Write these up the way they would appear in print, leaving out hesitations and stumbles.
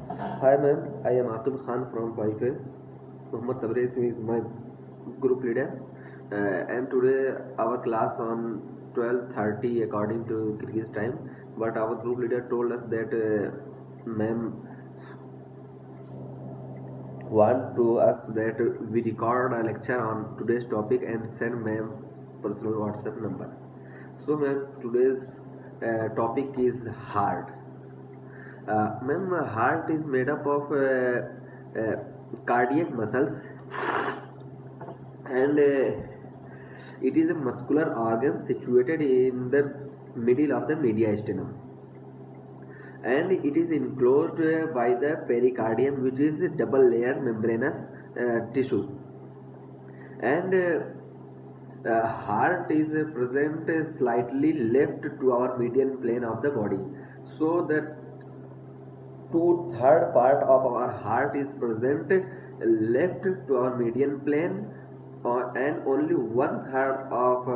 Hi ma'am, I am Atul Khan from Wi-Fi. Muhammad Tabrezi is my group leader. And today our class on 12:30 according to Kyrgyz time. But our group leader told us that ma'am want to us that we record a lecture on today's topic and send ma'am's personal WhatsApp number. So ma'am, today's topic is heart. Ma'am, heart is made up of uh, cardiac muscles and it is a muscular organ situated in the middle of the mediastinum, and it is enclosed by the pericardium, which is the double layered membranous tissue. And heart is present slightly left to our median plane of the body, so that two-third part of our heart is present left to our median plane, and only one-third of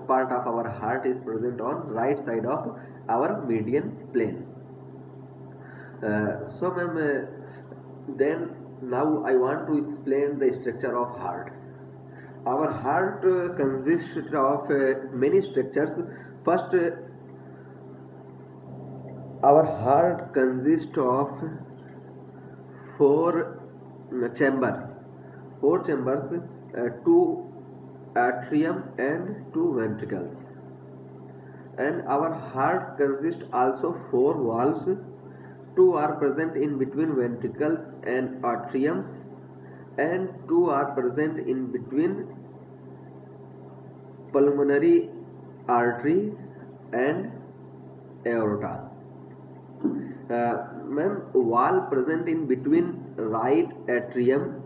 part of our heart is present on right side of our median plane. So ma'am, then now I want to explain the structure of heart. Our heart consists of many structures. First, our heart consists of four chambers. Four chambers, two atrium and two ventricles. And our heart consists also four valves. Two are present in between ventricles and atriums, and two are present in between pulmonary artery and aorta. Ma'am, wall present in between right atrium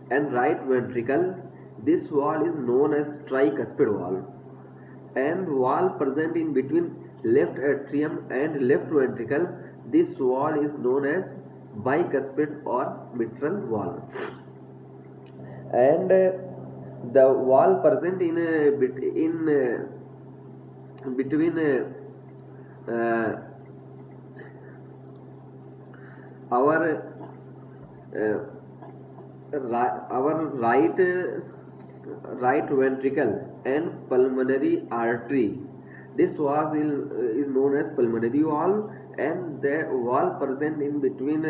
and right ventricle, this wall is known as tricuspid wall. And wall present in between left atrium and left ventricle, this wall is known as bicuspid or mitral wall. And the wall present in between our right ventricle and pulmonary artery, this wall is known as pulmonary wall. And the wall present in between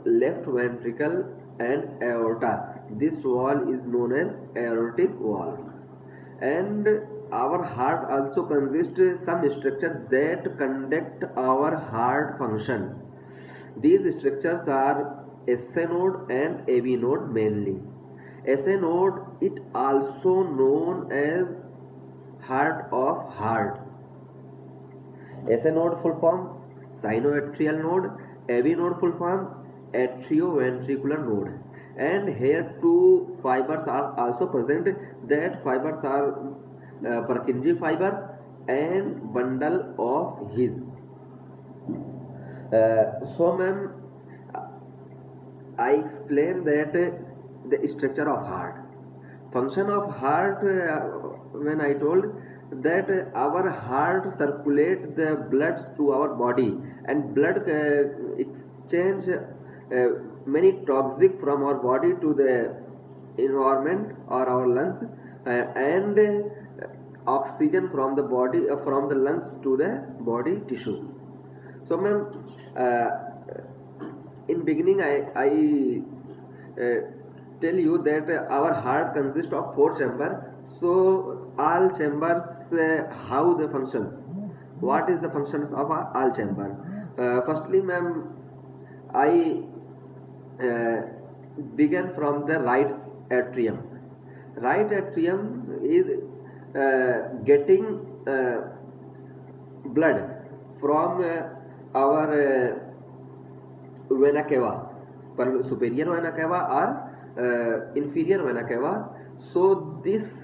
left ventricle and aorta, this wall is known as aortic wall. And our heart also consists some structure that conduct our heart function. These structures are SA node and AV node mainly. SA node, it also known as heart of heart. SA node full form sinoatrial node, AV node full form atrioventricular node. And here two fibers are also present. That fibers are Purkinje fibers and bundle of His. So ma'am, I explained that the structure of heart, function of heart, when I told that our heart circulate the blood to our body, and blood exchange many toxic from our body to the environment or our lungs, and oxygen from the body from the lungs to the body tissue. So ma'am, in beginning I tell you that our heart consists of four chambers. So all chambers, how the functions, what is the functions of all chamber? Firstly ma'am, I begin from the right atrium. Right atrium is getting blood from our vena cava, superior vena cava or inferior vena cava. So this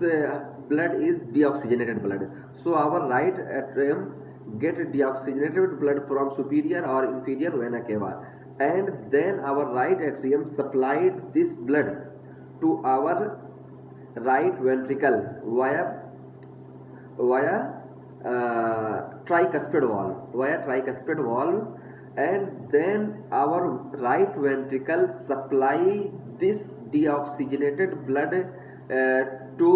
blood is deoxygenated blood. So our right atrium get deoxygenated blood from superior or inferior vena cava, and then our right atrium supplied this blood to our right ventricle via tricuspid valve. and then our right ventricle supply this deoxygenated blood to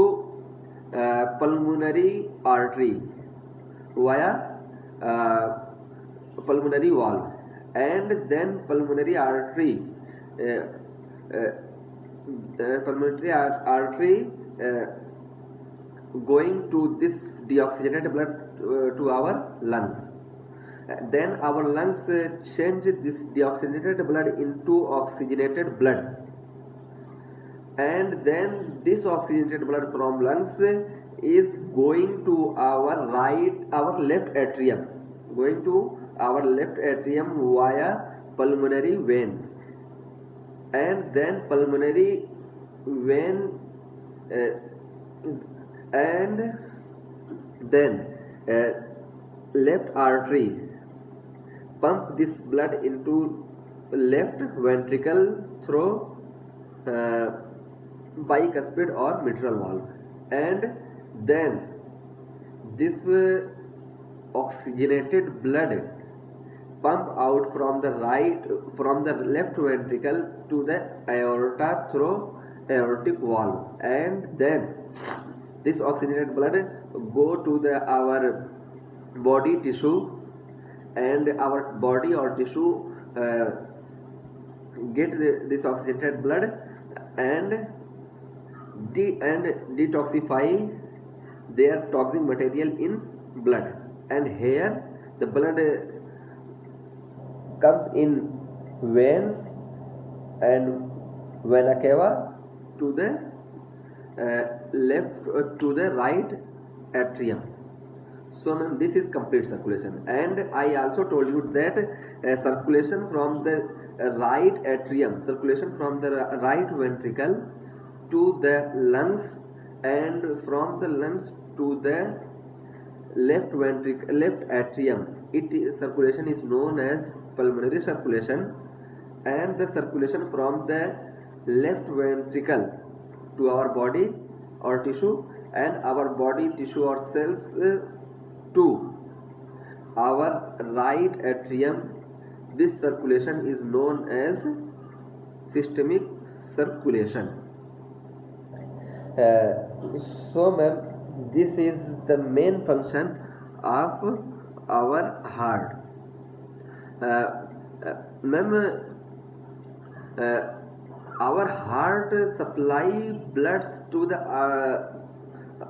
pulmonary artery via pulmonary valve, and then pulmonary artery uh, uh, artery going to this deoxygenated blood to our lungs. Then our lungs change this deoxygenated blood into oxygenated blood, and then this oxygenated blood from lungs is going to our left atrium, going to our left atrium via pulmonary vein, and then pulmonary vein and then left artery pump this blood into left ventricle through bicuspid or mitral valve, and then this oxygenated blood pump out from the left ventricle to the aorta through aortic valve, and then this oxygenated blood go to our body tissue, and our body or tissue get this oxygenated blood and detoxify their toxic material in blood, and here the blood comes in veins and vena cava to the left to the right atrium. So ma'am, this is complete circulation, and I also told you that circulation from the right atrium, circulation from the right ventricle to the lungs, and from the lungs to the left ventricle, left atrium, circulation is known as pulmonary circulation, and the circulation from the left ventricle to our body or tissue, and our body tissue or cells to our right atrium, this circulation is known as systemic circulation. So ma'am, this is the main function of our heart. Ma'am, our heart supply bloods to the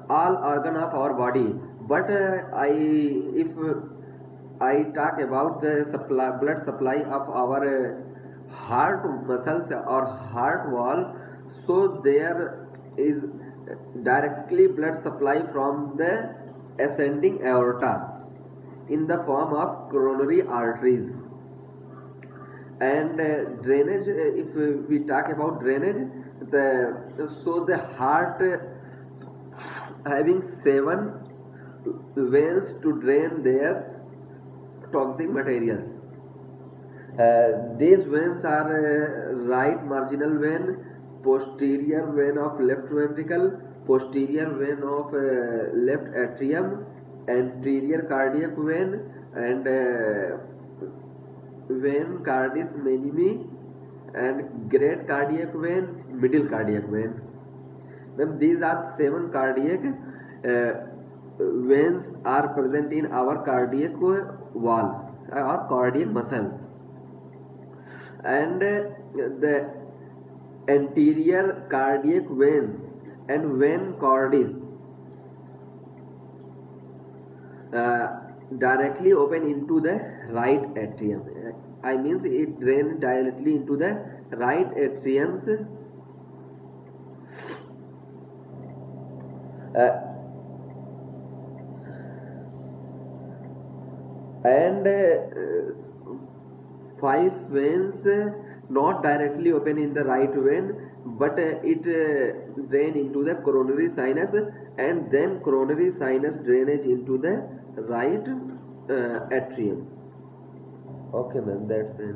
all organ of our body, but if I talk about the blood supply of our heart muscles or heart wall, so there is directly blood supply from the ascending aorta in the form of coronary arteries, and drainage, if we talk about drainage, the heart having 7 veins to drain their toxic materials. These veins are right marginal vein, posterior vein of left ventricle, posterior vein of left atrium, anterior cardiac vein, and vein cardis minimi, and great cardiac vein, middle cardiac vein. Then these are 7 cardiac veins are present in our cardiac walls or cardiac muscles, and the anterior cardiac vein and vein cordis directly open into the right atrium. I means it drains directly into the right atriums, and 5 veins not directly open in the right vein, but it drain into the coronary sinus, and then coronary sinus drainage into the right atrium. Okay ma'am, that's it.